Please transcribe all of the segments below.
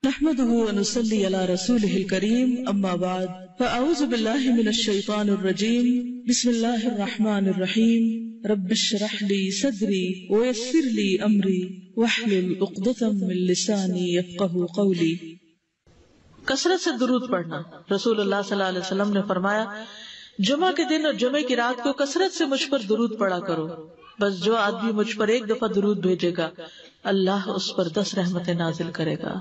نحمده ونصلي على رسوله الكريم اما بعد فاعوذ بالله من الشيطان الرجيم بسم الله الرحمن الرحيم رب اشرح لي صدري ويسر لي امري واحلل عقدة من لساني يفقهوا قولي۔ کثرت سے درود پڑھنا۔ رسول اللہ صلی اللہ علیہ وسلم نے فرمایا جمعہ کے دن اور جمعے کی رات کو کثرت سے مجھ پر درود پڑھا کرو، بس جو آدمی مجھ پر ایک دفعہ درود بھیجے گا اللہ اس پر 10 رحمتیں نازل کرے گا۔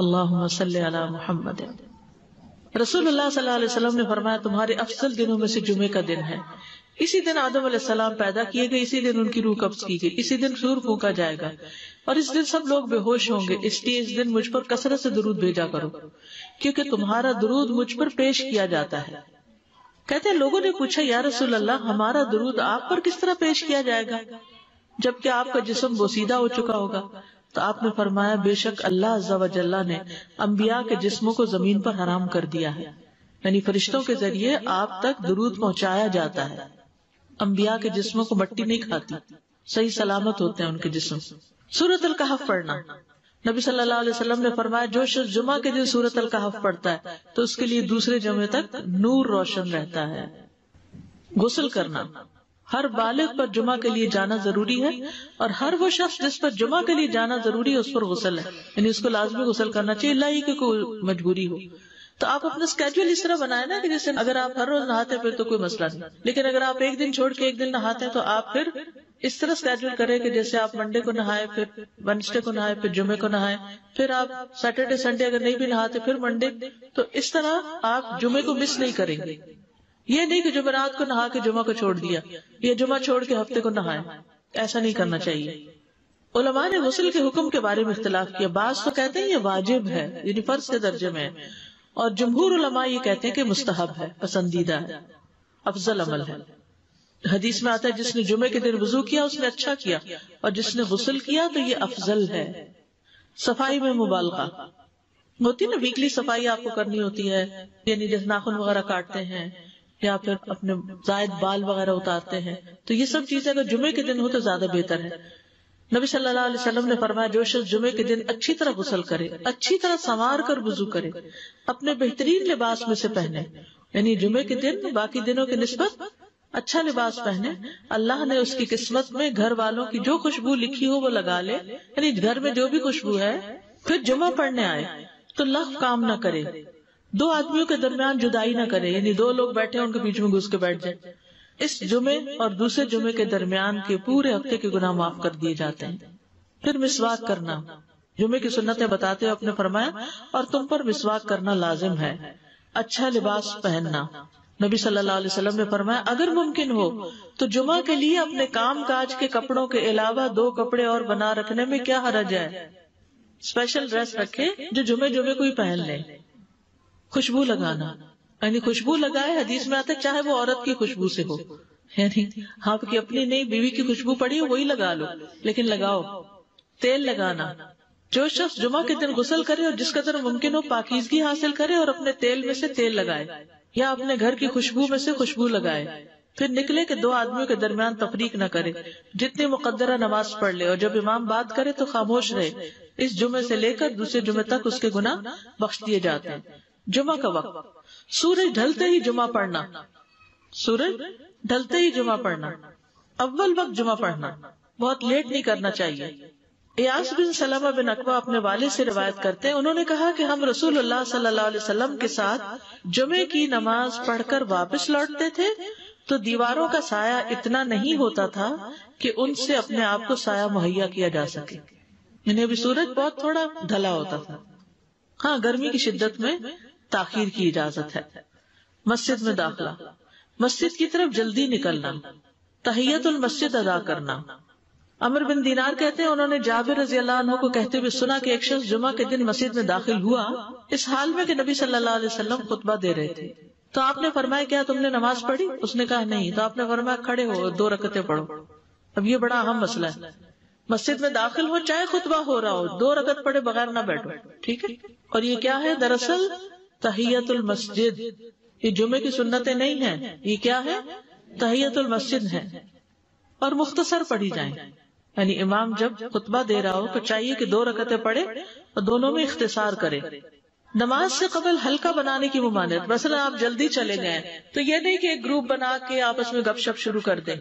اللہم صلی علی محمد۔ رسول اللہ صلی اللہ علیہ وسلم نے فرمایا تمہارے افضل دنوں میں سے جمعے کا دن ہے۔ اسی دن آدم علیہ السلام پیدا کیے گئے، اسی دن ان کی روح قبض کی گئی، اسی دن سور پھونکا جائے گا اور اس دن سب لوگ بے ہوش ہوں گے، اس لیے اس دن مجھ پر کثرت سے درود بھیجا کرو کیونکہ تمہارا درود مجھ پر پیش کیا جاتا ہے۔ کہتے ہیں لوگوں نے پوچھا یا رسول اللہ ہمارا درود آپ پر کس طرح پیش کیا جائے گا جبکہ آپ کا جسم بوسیدہ ہو چکا ہوگا؟ تو آپ نے فرمایا بے شک اللہ عز و جل نے انبیاء کے جسموں کو زمین پر حرام کر دیا ہے، یعنی فرشتوں کے ذریعے آپ تک درود پہنچایا جاتا ہے۔ انبیاء کے جسموں کو مٹی نہیں کھاتی، صحیح سلامت ہوتے ہیں ان کے جسم۔ سورۃ الکہف پڑھنا۔ نبی صلی اللہ علیہ وسلم نے فرمایا جو شخص جمعہ کے دن سورۃ الکہف پڑھتا ہے تو اس کے لیے دوسرے جمعے تک نور روشن رہتا ہے۔ غسل کرنا۔ ہر بالغ پر جمعہ کے لیے جانا ضروری ہے اور ہر وہ شخص جس پر جمعہ کے لیے جانا ضروری ہے اس پر غسل ہے، یعنی اس کو لازمی غسل کرنا چاہیے، اللہ ہی کہ کوئی مجبوری ہو۔ تو آپ اپنا اسکیڈول اس طرح بنائے نا کہ جیسے اگر آپ ہر روز نہاتے ہیں پھر تو کوئی مسئلہ نہیں، لیکن اگر آپ ایک دن چھوڑ کے ایک دن نہاتے ہیں تو آپ پھر اس طرح اسکیڈول کریں کہ جیسے آپ منڈے کو نہائے، پھر وینسڈے کو نہائے، پھر جمعے کو نہائے، پھر آپ سیٹرڈے سنڈے اگر نہیں بھی نہاتے پھر منڈے، تو اس طرح آپ جمعے کو مس نہیں کریں گے۔ یہ نہیں کہ جمعرات کو نہا کے جمعہ کو چھوڑ دیا یا جمعہ چھوڑ کے ہفتے کو نہائے، ایسا نہیں کرنا چاہیے۔ علماء نے غسل کے حکم کے بارے میں اختلاف کیا، بعض تو کہتے ہیں یہ واجب ہے یعنی فرض کے درجے میں ہے، اور جمہور علماء یہ کہتے ہیں کہ مستحب ہے، پسندیدہ ہے، افضل عمل ہے۔ حدیث میں آتا ہے جس نے جمعے کے دن وضو کیا اس نے اچھا کیا اور جس نے غسل کیا تو یہ افضل ہے۔ صفائی میں مبالغہ ہوتی نا، ویکلی صفائی آپ کو کرنی ہوتی ہے، یعنی جیسے ناخن وغیرہ کاٹتے ہیں یا پھر اپنے زائد بال وغیرہ اتارتے ہیں، تو یہ سب چیزیں اگر جمعے کے دن ہو تو زیادہ بہتر ہے۔ نبی صلی اللہ علیہ وسلم نے فرمایا جو شخص جمعے کے دن اچھی طرح غسل کرے، اچھی طرح سنوار کر وضو کرے، اپنے بہترین لباس میں سے پہنے، یعنی جمعے کے دن باقی دنوں کی نسبت اچھا لباس پہنے، اللہ نے اس کی قسمت میں گھر والوں کی جو خوشبو لکھی ہو وہ لگا لے، یعنی گھر میں جو بھی خوشبو ہے، پھر جمعہ پڑھنے آئے تو لغو کام نہ کرے، 2 آدمیوں کے درمیان جدائی نہ کرے، یعنی 2 لوگ بیٹھے ان کے بیچ میں گھس کے بیٹھ جائے۔ اس جمعے اور دوسرے جمعے کے درمیان کے پورے ہفتے کے گناہ معاف کر دیے جاتے ہیں۔ پھر مسواک کرنا۔ جمعے کی سنتیں بتاتے ہوئے آپ نے فرمایا اور تم پر مسواک کرنا لازم ہے۔ اچھا لباس پہننا۔ نبی صلی اللہ علیہ وسلم نے فرمایا اگر ممکن ہو تو جمعہ کے لیے اپنے کام کاج کے کپڑوں کے علاوہ 2 کپڑے اور بنا رکھنے میں کیا حرج ہے؟ اسپیشل ڈریس رکھے جو جمعے کو ہی پہن لیں۔ خوشبو لگانا، یعنی خوشبو لگائے، حدیث میں آتا ہے چاہے وہ عورت کی خوشبو سے ہو، یعنی آپ کی اپنی نہیں بیوی کی خوشبو پڑی ہو وہی لگا لو، لیکن لگاؤ۔ تیل لگانا۔ جو شخص جمعہ کے دن غسل کرے اور جس قدر ممکن ہو پاکیزگی حاصل کرے اور اپنے تیل میں سے تیل لگائے یا اپنے گھر کی خوشبو میں سے خوشبو لگائے، پھر نکلے کہ 2 آدمیوں کے درمیان تفریق نہ کرے، جتنی مقدرہ نماز پڑھ لے، اور جب امام بات کرے تو خاموش رہے۔ اس جمعے سے لے کر دوسرے جمعے تک اس کے گناہ بخش دیے جاتے ہیں۔ جمعہ کا وقت۔ سورج ڈھلتے ہی جمعہ پڑھنا۔ سورج ڈھلتے ہی جمعہ پڑھنا، اول وقت جمعہ پڑھنا، بہت لیٹ نہیں کرنا چاہیے۔ ایاس بن سلمہ بن عقبہ اپنے والد سے روایت کرتے ہیں، انہوں نے کہا کہ ہم رسول اللہ صلی اللہ علیہ وسلم کے ساتھ جمعے کی نماز پڑھ کر واپس لوٹتے تھے تو دیواروں کا سایہ اتنا نہیں ہوتا تھا کہ ان سے اپنے آپ کو سایہ مہیا کیا جا سکے، یعنی ابھی سورج بہت تھوڑا ڈھلا ہوتا تھا۔ ہاں گرمی کی شدت میں تاخیر کی اجازت ہے۔ مسجد میں داخلہ۔ مسجد کی طرف جلدی نکلنا۔ تحیت المسجد ادا کرنا۔ عمر بن دینار کہتے ہیں انہوں نے جابر رضی اللہ عنہ کو کہتے ہوئے سنا کہ ایک شخص جمعہ کے دن مسجد میں داخل ہوا اس حال میں کہ نبی صلی اللہ علیہ وسلم خطبہ دے رہے تھے، تو آپ نے فرمایا کیا تم نے نماز پڑھی؟ اس نے کہا نہیں، تو آپ نے فرمایا کھڑے ہو 2 رکعتیں پڑھو۔ اب یہ بڑا اہم مسئلہ ہے، مسجد میں داخل ہو چاہے خطبہ ہو رہا ہو 2 رکعت پڑھے بغیر نہ بیٹھو، ٹھیک ہے؟ اور یہ کیا ہے؟ دراصل تحیت المسجد، یہ جمعے کی سنتیں نہیں ہیں، یہ کیا ہے؟ تحیت المسجد ہے، اور مختصر پڑھی جائیں، یعنی امام جب خطبہ دے رہا ہو تو چاہیے کہ 2 رکعتیں پڑھے اور دونوں میں اختصار کرے. نماز سے قبل ہلکا بنانے کی ممانعت. مثلا آپ جلدی چلے گئے تو یہ نہیں کہ ایک گروپ بنا کے آپس میں گپ شپ شروع کر دیں,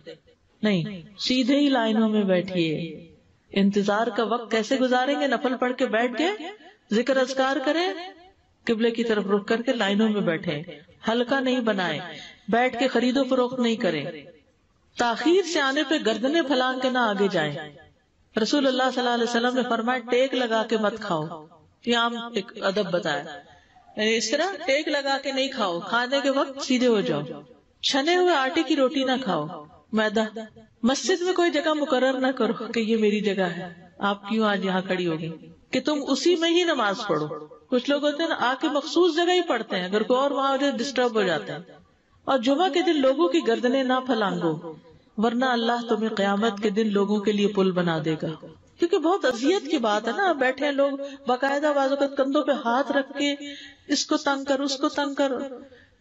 نہیں, سیدھے ہی لائنوں میں بیٹھیے. انتظار کا وقت کیسے گزاریں گے؟ نفل پڑھ کے بیٹھ گئے, ذکر اذکار کریں, قبلے کی طرف رخ کر کے لائنوں میں بیٹھے. ہلکا نہیں بنائے, بیٹھ کے خرید و فروخت نہیں کریں. تاخیر سے آنے پہ گردنیں پھلان کے نہ آگے جائیں. رسول اللہ صلی اللہ علیہ وسلم نے فرمایا ٹیک لگا کے مت کھاؤ. یہ عام ایک ادب بتایا, یعنی اس طرح ٹیک لگا کے نہیں کھاؤ, کھانے کے وقت سیدھے ہو جاؤ. چھنے ہوئے آٹے کی روٹی نہ کھاؤ, میدا. مسجد میں کوئی جگہ مقرر نہ کرو کہ یہ میری جگہ ہے, آپ کیوں آج یہاں کھڑی ہوگی, کہ تم اسی میں ہی نماز پڑھو. کچھ لوگ ہوتے ہیں نا, آ کے مخصوص جگہ ہی پڑھتے ہیں, اگر کوئی اور وہاں ڈسٹرب ہو جاتے ہیں. اور جمعہ کے دن لوگوں کی گردنیں نہ پھلانگو, ورنہ اللہ تمہیں قیامت کے دن لوگوں کے لیے پل بنا دے گا. کیونکہ بہت اذیت کی بات ہے نا, بیٹھے لوگ باقاعدہ بازو کا کندھوں پہ ہاتھ رکھ کے اس کو تنگ کر اس کو تنگ کر,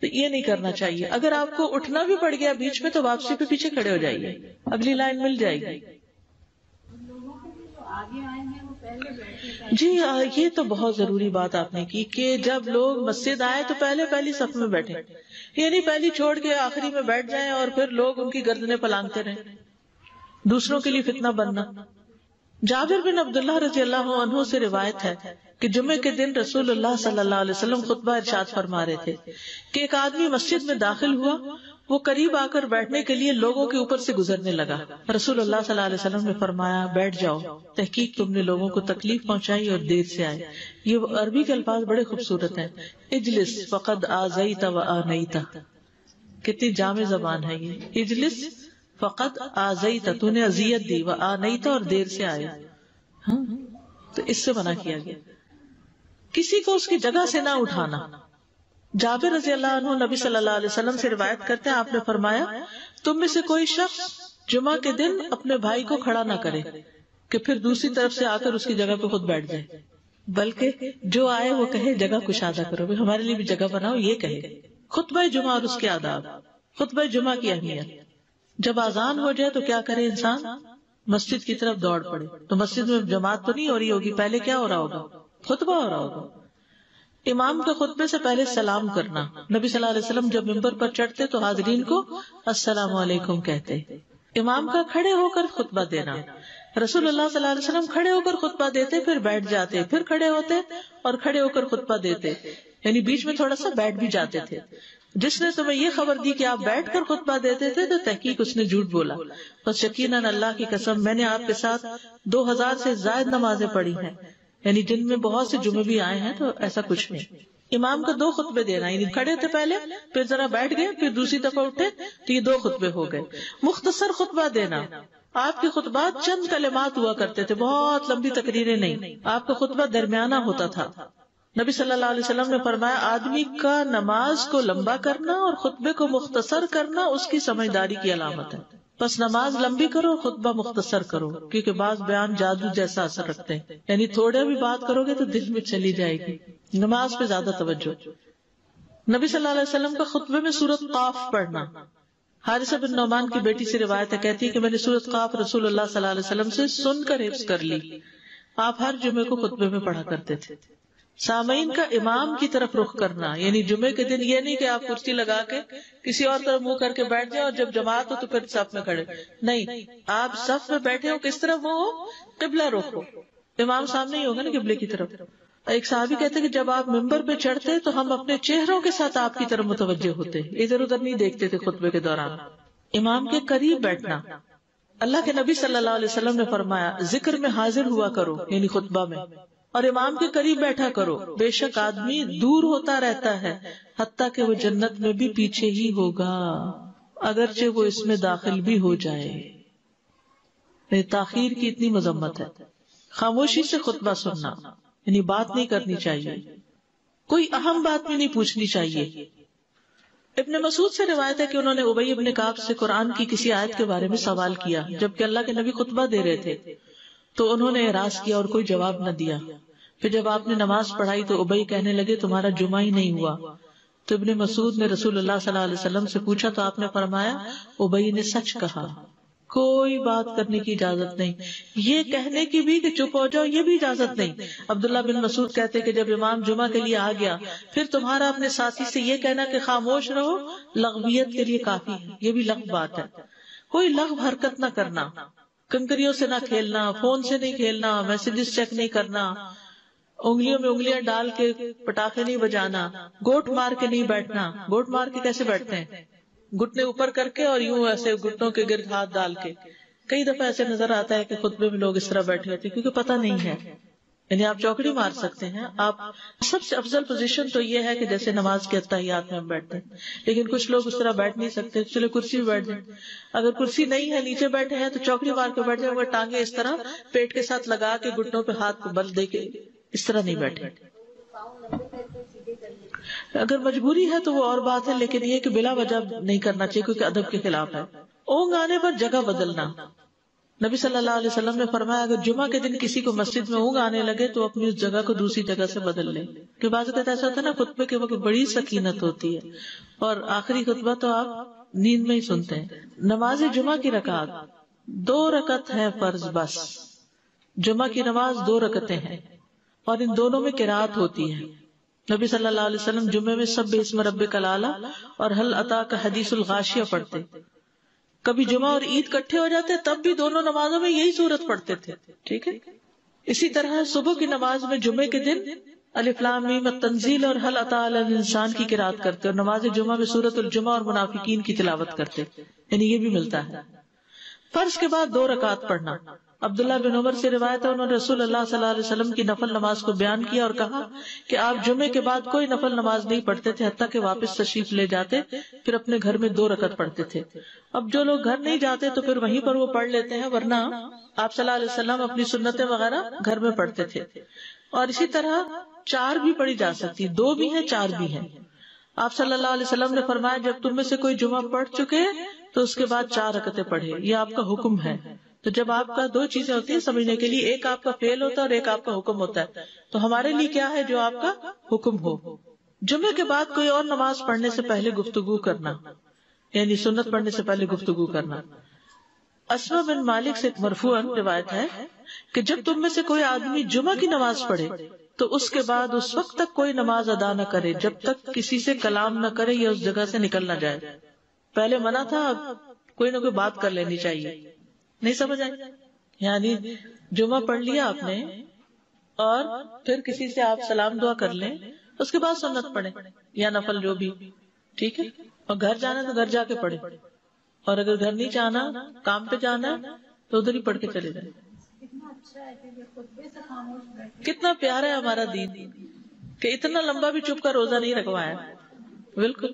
تو یہ نہیں کرنا چاہیے. اگر آپ کو اٹھنا بھی پڑ گیا بیچ میں تو واپسی پہ پیچھے کھڑے ہو جائیے, اگلی لائن مل جائے گی. جی یہ تو بہت ضروری بات آپ نے کی کہ جب لوگ مسجد آئے تو پہلی صف میں بیٹھے, یعنی پہلی چھوڑ کے آخری میں بیٹھ جائیں اور پھر لوگ ان کی گردنیں پلانگتے رہیں, دوسروں کے لیے فتنہ بننا. جابر بن عبداللہ رضی اللہ عنہ سے روایت ہے کہ جمعے کے دن رسول اللہ صلی اللہ علیہ وسلم خطبہ ارشاد فرما رہے تھے کہ ایک آدمی مسجد میں داخل ہوا, وہ قریب آ کر بیٹھنے کے لیے لوگوں کے اوپر سے گزرنے لگا. رسول اللہ صلی اللہ علیہ وسلم نے فرمایا بیٹھ جاؤ, تحقیق تم نے لوگوں کو تکلیف پہنچائی اور دیر سے آئے. یہ عربی کے الفاظ بڑے خوبصورت ہیں. اجلس فقد آذیت و آنیت, کتنی جامع زبان ہے یہ. اجلس فقط آذیت, تو نے اذیت دی, و آنیت, اور دیر سے آئے. تو اس سے منع کیا گیا. کسی کو اس کی جگہ سے نہ اٹھانا. جابر رضی اللہ عنہ نبی صلی اللہ علیہ وسلم سے روایت کرتے ہیں, آپ نے فرمایا تم میں سے کوئی شخص جمعہ کے دن اپنے بھائی کو کھڑا نہ کرے کہ پھر دوسری طرف سے آ کر اس کی جگہ پہ خود بیٹھ جائے, بلکہ جو آئے وہ کہے جگہ کشادہ کرو, ہمارے لیے بھی جگہ بناؤ, یہ کہے. خطبہ جمعہ اور اس کے آداب. خطبہ جمعہ کی اہمیت. جب اذان ہو جائے تو کیا کرے انسان؟ مسجد کی طرف دوڑ پڑے. تو مسجد میں جماعت تو نہیں ہو رہی ہوگی, پہلے کیا ہو رہا ہوگا؟ خطبہ ہو رہا ہوگا. امام کے خطبے سے پہلے سلام کرنا. نبی صلی اللہ علیہ وسلم جب ممبر پر چڑھتے تو حاضرین کو السلام علیکم کہتے. امام کا کھڑے ہو کر خطبہ دینا. رسول اللہ صلی اللہ علیہ وسلم کھڑے ہو کر خطبہ دیتے, پھر بیٹھ جاتے, پھر کھڑے ہوتے اور کھڑے ہو کر خطبہ دیتے, یعنی بیچ میں تھوڑا سا بیٹھ بھی جاتے تھے. جس نے تمہیں یہ خبر دی کہ آپ بیٹھ کر خطبہ دیتے تھے تو تحقیق اس نے جھوٹ بولا. بس یقیناً اللہ کی قسم میں نے آپ کے ساتھ 2000 سے زائد نمازیں پڑھی ہیں, یعنی جن میں بہت سے جمعے بھی آئے ہیں, تو ایسا کچھ نہیں. امام کا 2 خطبے دینا, یعنی کھڑے تھے پہلے, پھر ذرا بیٹھ گئے, پھر دوسری دفعہ اٹھے, تو یہ 2 خطبے ہو گئے. مختصر خطبہ دینا. آپ کے خطبات چند کلمات ہوا کرتے تھے, بہت لمبی تقریریں نہیں. آپ کا خطبہ درمیانہ ہوتا تھا. نبی صلی اللہ علیہ وسلم نے فرمایا آدمی کا نماز کو لمبا کرنا اور خطبے کو مختصر کرنا اس کی سمجھداری کی علامت ہے. بس نماز لمبی کرو, خطبہ مختصر کرو, کیونکہ بعض بیان جادو جیسا اثر رکھتے ہیں, یعنی تھوڑے بھی بات کرو گے تو دل میں چلی جائے گی. نماز پہ زیادہ توجہ. نبی صلی اللہ علیہ وسلم کا خطبے میں سورۃ قاف پڑھنا. حارثہ بن نعمان کی بیٹی سے روایت ہے, کہتی ہے کہ میں نے سورۃ قاف رسول اللہ صلی اللہ علیہ وسلم سے سن کر حفظ کر لی. آپ ہر جمعے کو خطبے میں پڑھا کرتے تھے. سامعین کا امام کی طرف رخ کرنا, یعنی جمعے کے دن یہ نہیں کہ آپ کرسی لگا کے کسی اور طرف منہ کر کے بیٹھ جائیں اور جب جماعت ہو تو پھر صف میں کھڑے. نہیں, آپ صف میں بیٹھے ہو, کس طرف وہ ہو؟ قبلہ رخ ہو. امام سامنے ہی ہوگا نا قبلے کی طرف. ایک صحابی کہتے کہ جب آپ ممبر پہ چڑھتے تو ہم اپنے چہروں کے ساتھ آپ کی طرف متوجہ ہوتے, ادھر ادھر نہیں دیکھتے تھے خطبے کے دوران. امام کے قریب بیٹھنا. اللہ کے نبی صلی اللہ علیہ وسلم نے فرمایا ذکر میں حاضر ہوا کرو, یعنی خطبہ میں, اور امام کے قریب بیٹھا کرو. بے شک آدمی دور ہوتا رہتا ہے حتیٰ کہ وہ جنت میں بھی پیچھے ہی ہوگا, اگرچہ وہ اس میں داخل بھی ہو جائے. تاخیر کی اتنی مذمت ہے. خاموشی سے خطبہ سننا, یعنی بات نہیں کرنی چاہیے, کوئی اہم بات بھی نہیں پوچھنی چاہیے. ابن مسعود سے روایت ہے کہ انہوں نے ابی ابن کعب سے قرآن کی کسی آیت کے بارے میں سوال کیا جبکہ اللہ کے نبی خطبہ دے رہے تھے, تو انہوں نے اعراض کیا اور کوئی جواب نہ دیا. پھر جب آپ نے نماز پڑھائی تو ابی کہنے لگے تمہارا جمعہ ہی نہیں ہوا. تو ابن مسعود نے رسول اللہ صلی اللہ علیہ وسلم سے پوچھا تو آپ نے فرمایا ابی نے سچ کہا, کوئی بات کرنے کی اجازت نہیں، یہ کہنے کی بھی کہ چپ ہو جاؤ یہ بھی اجازت نہیں۔ عبداللہ بن مسعود کہتے کہ جب امام جمعہ کے لیے آ گیا پھر تمہارا اپنے ساتھی سے یہ کہنا کہ خاموش رہو لغویت کے لیے کافی ہے، یہ بھی لغو بات ہے۔ کوئی لغو حرکت نہ کرنا، کنکریوں سے نہ کھیلنا، فون سے نہیں کھیلنا، میسجز چیک نہیں کرنا، انگلیوں میں انگلیاں ڈال کے پٹاخے نہیں بجانا، گوٹ مار کے نہیں بیٹھنا۔ گوٹ مار کے کیسے بیٹھتے ہیں؟ گھٹنے اوپر کر کے اور یوں ایسے گھٹنوں کے گرد ہاتھ ڈال کے۔ کئی دفعہ ایسے نظر آتا ہے کہ خطبے میں لوگ اس طرح بیٹھے ہوتے ہیں کیونکہ پتہ نہیں ہے، یعنی آپ چوکڑی مار سکتے ہیں۔ آپ سب سے افضل پوزیشن تو یہ ہے کہ جیسے نماز کے اتحیات میں ہم بیٹھتے ہیں، لیکن کچھ لوگ اس طرح بیٹھ نہیں سکتے، چلے کرسی میں بیٹھ جائیں۔ اگر کرسی نہیں ہے نیچے بیٹھے ہیں تو چوکڑی مار کے بیٹھ جائیں، مگر ٹانگیں اس طرح پیٹ کے ساتھ لگا کے گھٹنوں پہ ہاتھ کو بل دے کے اس طرح نہیں بیٹھے۔ اگر مجبوری ہے تو وہ اور بات ہے، لیکن یہ کہ بلا وجہ نہیں کرنا چاہیے کیونکہ ادب کے خلاف ہے۔ اونگ آنے پر جگہ بدلنا، نبی صلی اللہ علیہ وسلم نے فرمایا اگر جمعہ کے دن کسی کو مسجد میں اونگ آنے لگے تو اپنی اس جگہ کو دوسری جگہ سے بدل لے۔ کہ بعض اوقات ایسا ہوتا ہے نا خطبے کے وقت بڑی سکینت ہوتی ہے اور آخری خطبہ تو آپ نیند میں ہی سنتے ہیں۔ نماز جمعہ کی رکعت 2 رکعت ہے فرض بس۔ جمعہ کی نماز 2 رکعتیں ہیں اور ان دونوں میں قرات ہوتی ہے۔ نبی صلی اللہ علیہ وسلم جمعے میں سبح اسم ربک الاعلی اور هل اتاک حدیث الغاشیہ پڑھتے۔ کبھی جمعہ اور عید کٹھے ہو جاتے تب بھی دونوں نمازوں میں یہی سورت پڑھتے تھے، ٹھیک ہے۔ اسی طرح صبح کی نماز میں جمعے کے دن الف لام میم التنزیل اور هل اتی علی الانسان کی قرات کرتے اور نماز جمعہ میں سورۃ الجمعہ اور منافقین کی تلاوت کرتے، یعنی یہ بھی ملتا ہے۔ فرض کے بعد 2 رکعت پڑھنا، عبداللہ بن عمر سے روایت ہے انہوں نے رسول اللہ صلی اللہ علیہ وسلم کی نفل نماز کو بیان کیا اور کہا کہ آپ جمعے کے بعد کوئی نفل نماز نہیں پڑھتے تھے حتیٰ کہ واپس تشریف لے جاتے، پھر اپنے گھر میں 2 رکعت پڑھتے تھے۔ اب جو لوگ گھر نہیں جاتے تو پھر وہیں پر وہ پڑھ لیتے ہیں، ورنہ آپ صلی اللہ علیہ وسلم اپنی سنتیں وغیرہ گھر میں پڑھتے تھے۔ اور اسی طرح 4 بھی پڑھی جا سکتی، 2 بھی ہیں 4 بھی ہیں۔ آپ صلی اللہ علیہ وسلم نے فرمایا جب تم میں سے کوئی جمعہ پڑھ چکے تو اس کے بعد 4 رکعتیں پڑھے، یہ آپ کا حکم ہے۔ تو جب آپ کا 2 چیزیں ہوتی ہیں سمجھنے کے لیے، ایک آپ کا فعل ہوتا ہے اور ایک آپ کا حکم ہوتا ہے، تو ہمارے لیے کیا ہے جو آپ کا حکم ہو۔ جمعے کے بعد کوئی اور نماز پڑھنے سے پہلے گفتگو کرنا، یعنی سنت پڑھنے سے پہلے گفتگو کرنا۔ اسما بن مالک سے مرفوعاً روایت ہے کہ جب تم میں سے کوئی آدمی جمعہ کی نماز پڑھے تو اس کے بعد اس وقت تک کوئی نماز ادا نہ کرے جب تک کسی سے کلام نہ کرے یا اس جگہ سے نکل نہ جائے۔ پہلے منع تھا، اب کوئی نہ کوئی بات کر لینی چاہیے، نہیں سمجھ آئی؟ یعنی جمعہ پڑھ لیا آپ نے اور پھر کسی سے آپ سلام دعا کر لیں، اس کے بعد سنت پڑھیں یا نفل جو بھی، ٹھیک ہے۔ اور گھر جانا تو گھر جا کے پڑھیں، اور اگر گھر نہیں جانا کام پہ جانا تو ادھر ہی پڑھ کے چلے جائیں۔ کتنا پیارا ہے ہمارا دین کہ اتنا لمبا بھی چپ کا روزہ نہیں رکھوایا۔ بالکل۔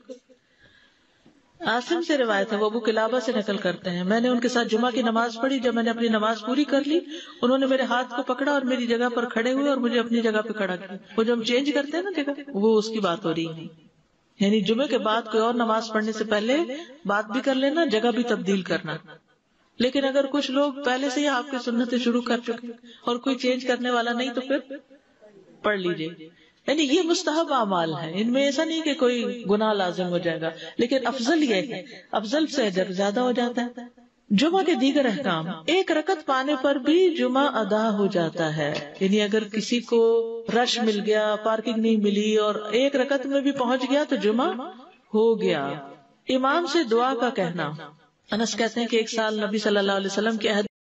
عاصم سے روایت ہے، وہ ابو قلابہ سے نقل کرتے ہیں، میں نے ان کے ساتھ جمعہ کی نماز پڑھی، جب میں نے اپنی نماز پوری کر لی انہوں نے میرے ہاتھ کو پکڑا اور میری جگہ پر کھڑے ہوئے اور مجھے اپنی جگہ پہ کھڑا کیا۔ وہ جو ہم چینج کرتے ہیں نا جگہ، وہ اس کی بات ہو رہی ہے، یعنی جمعے کے بعد کوئی اور نماز پڑھنے سے پہلے بات بھی کر لینا، جگہ بھی تبدیل کرنا۔ لیکن اگر کچھ لوگ پہلے سے ہی آپ کی سنتیں شروع کر چکے اور کوئی چینج کرنے والا نہیں تو پھر پڑھ لیجئے۔ یعنی یہ مستحب اعمال ہے، ان میں ایسا نہیں کہ کوئی گناہ لازم ہو جائے گا، لیکن افضل یہ ہے، افضل سے اجر زیادہ ہو جاتا ہے۔ جمعہ کے دیگر احکام، 1 رکعت پانے پر بھی جمعہ ادا ہو جاتا ہے، یعنی اگر کسی کو رش مل گیا، پارکنگ نہیں ملی اور 1 رکعت میں بھی پہنچ گیا تو جمعہ ہو گیا۔ امام سے دعا کا کہنا، انس کہتے ہیں کہ ایک سال نبی صلی اللہ علیہ وسلم کے عہد